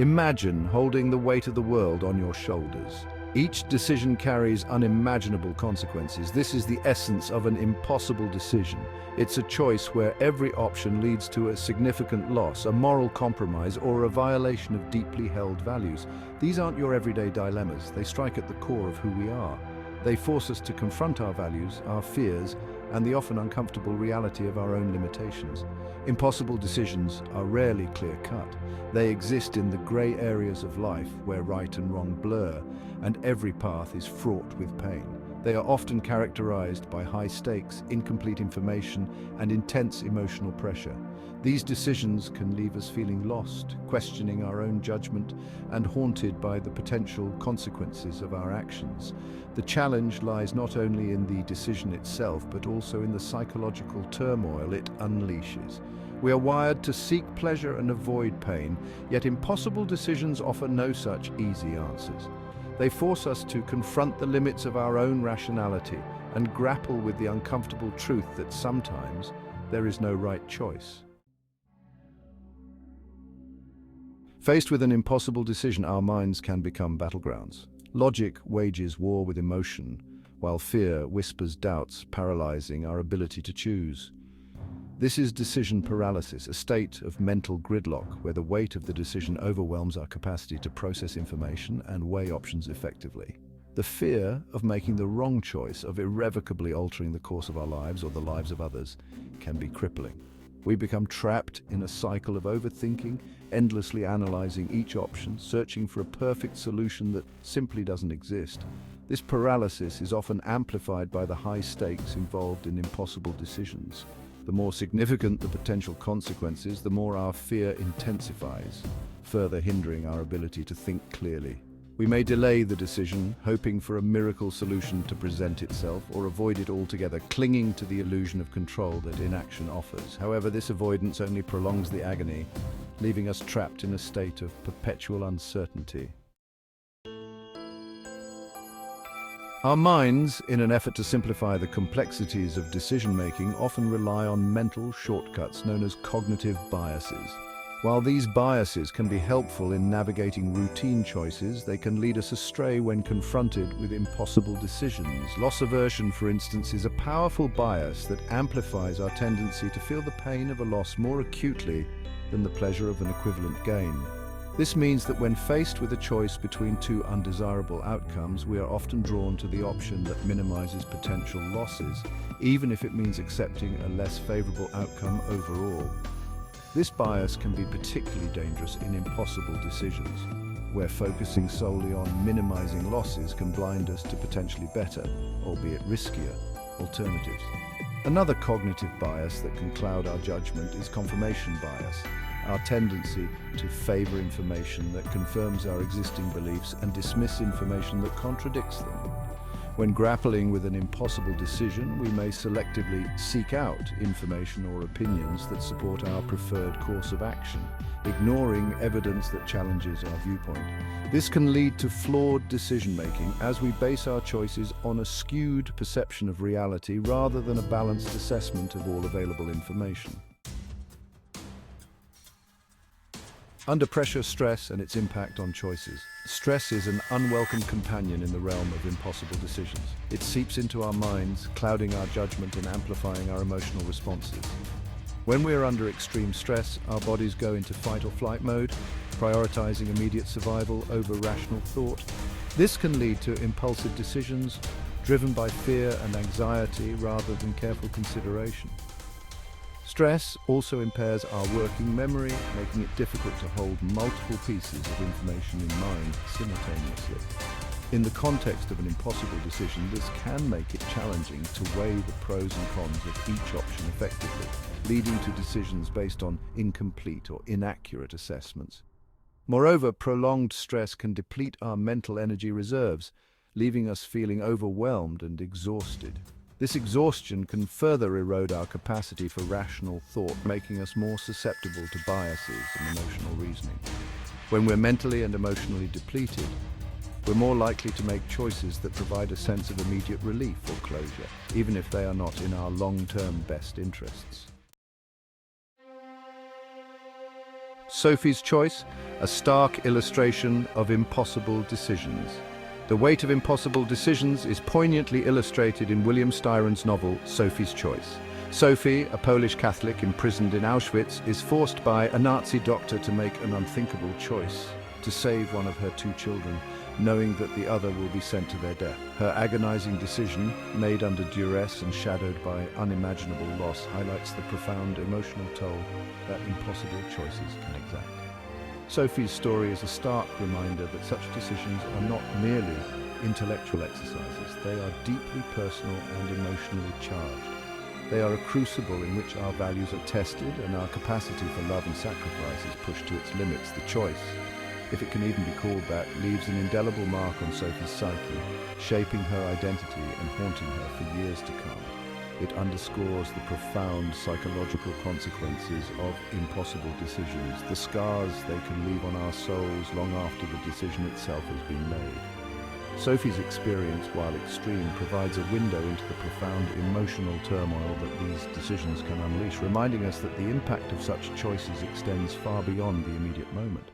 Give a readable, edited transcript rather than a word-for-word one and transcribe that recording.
Imagine holding the weight of the world on your shoulders. Each decision carries unimaginable consequences. This is the essence of an impossible decision. It's a choice where every option leads to a significant loss, a moral compromise, or a violation of deeply held values. These aren't your everyday dilemmas. They strike at the core of who we are. They force us to confront our values, our fears, and the often uncomfortable reality of our own limitations. Impossible decisions are rarely clear-cut. They exist in the grey areas of life where right and wrong blur, and every path is fraught with pain. They are often characterized by high stakes, incomplete information, and intense emotional pressure. These decisions can leave us feeling lost, questioning our own judgment, and haunted by the potential consequences of our actions. The challenge lies not only in the decision itself, but also in the psychological turmoil it unleashes. We are wired to seek pleasure and avoid pain, yet impossible decisions offer no such easy answers. They force us to confront the limits of our own rationality and grapple with the uncomfortable truth that sometimes there is no right choice. Faced with an impossible decision, our minds can become battlegrounds. Logic wages war with emotion, while fear whispers doubts, paralyzing our ability to choose. This is decision paralysis, a state of mental gridlock where the weight of the decision overwhelms our capacity to process information and weigh options effectively. The fear of making the wrong choice, of irrevocably altering the course of our lives or the lives of others, can be crippling. We become trapped in a cycle of overthinking, endlessly analyzing each option, searching for a perfect solution that simply doesn't exist. This paralysis is often amplified by the high stakes involved in impossible decisions. The more significant the potential consequences, the more our fear intensifies, further hindering our ability to think clearly. We may delay the decision, hoping for a miracle solution to present itself, or avoid it altogether, clinging to the illusion of control that inaction offers. However, this avoidance only prolongs the agony, leaving us trapped in a state of perpetual uncertainty. Our minds, in an effort to simplify the complexities of decision-making, often rely on mental shortcuts known as cognitive biases. While these biases can be helpful in navigating routine choices, they can lead us astray when confronted with impossible decisions. Loss aversion, for instance, is a powerful bias that amplifies our tendency to feel the pain of a loss more acutely than the pleasure of an equivalent gain. This means that when faced with a choice between two undesirable outcomes, we are often drawn to the option that minimizes potential losses, even if it means accepting a less favorable outcome overall. This bias can be particularly dangerous in impossible decisions, where focusing solely on minimizing losses can blind us to potentially better, albeit riskier, alternatives. Another cognitive bias that can cloud our judgment is confirmation bias, our tendency to favor information that confirms our existing beliefs and dismiss information that contradicts them. When grappling with an impossible decision, we may selectively seek out information or opinions that support our preferred course of action, ignoring evidence that challenges our viewpoint. This can lead to flawed decision-making as we base our choices on a skewed perception of reality rather than a balanced assessment of all available information. Under pressure, stress and its impact on choices. Stress is an unwelcome companion in the realm of impossible decisions. It seeps into our minds, clouding our judgment and amplifying our emotional responses. When we are under extreme stress, our bodies go into fight or flight mode, prioritizing immediate survival over rational thought. This can lead to impulsive decisions, driven by fear and anxiety rather than careful consideration. Stress also impairs our working memory, making it difficult to hold multiple pieces of information in mind simultaneously. In the context of an impossible decision, this can make it challenging to weigh the pros and cons of each option effectively, leading to decisions based on incomplete or inaccurate assessments. Moreover, prolonged stress can deplete our mental energy reserves, leaving us feeling overwhelmed and exhausted. This exhaustion can further erode our capacity for rational thought, making us more susceptible to biases and emotional reasoning. When we're mentally and emotionally depleted, we're more likely to make choices that provide a sense of immediate relief or closure, even if they are not in our long-term best interests. Sophie's Choice, a stark illustration of impossible decisions. The weight of impossible decisions is poignantly illustrated in William Styron's novel, Sophie's Choice. Sophie, a Polish Catholic imprisoned in Auschwitz, is forced by a Nazi doctor to make an unthinkable choice, to save one of her two children, knowing that the other will be sent to their death. Her agonizing decision, made under duress and shadowed by unimaginable loss, highlights the profound emotional toll that impossible choices can exact. Sophie's story is a stark reminder that such decisions are not merely intellectual exercises. They are deeply personal and emotionally charged. They are a crucible in which our values are tested and our capacity for love and sacrifice is pushed to its limits. The choice, if it can even be called that, leaves an indelible mark on Sophie's psyche, shaping her identity and haunting her for years to come. It underscores the profound psychological consequences of impossible decisions, the scars they can leave on our souls long after the decision itself has been made. Sophie's experience, while extreme, provides a window into the profound emotional turmoil that these decisions can unleash, reminding us that the impact of such choices extends far beyond the immediate moment.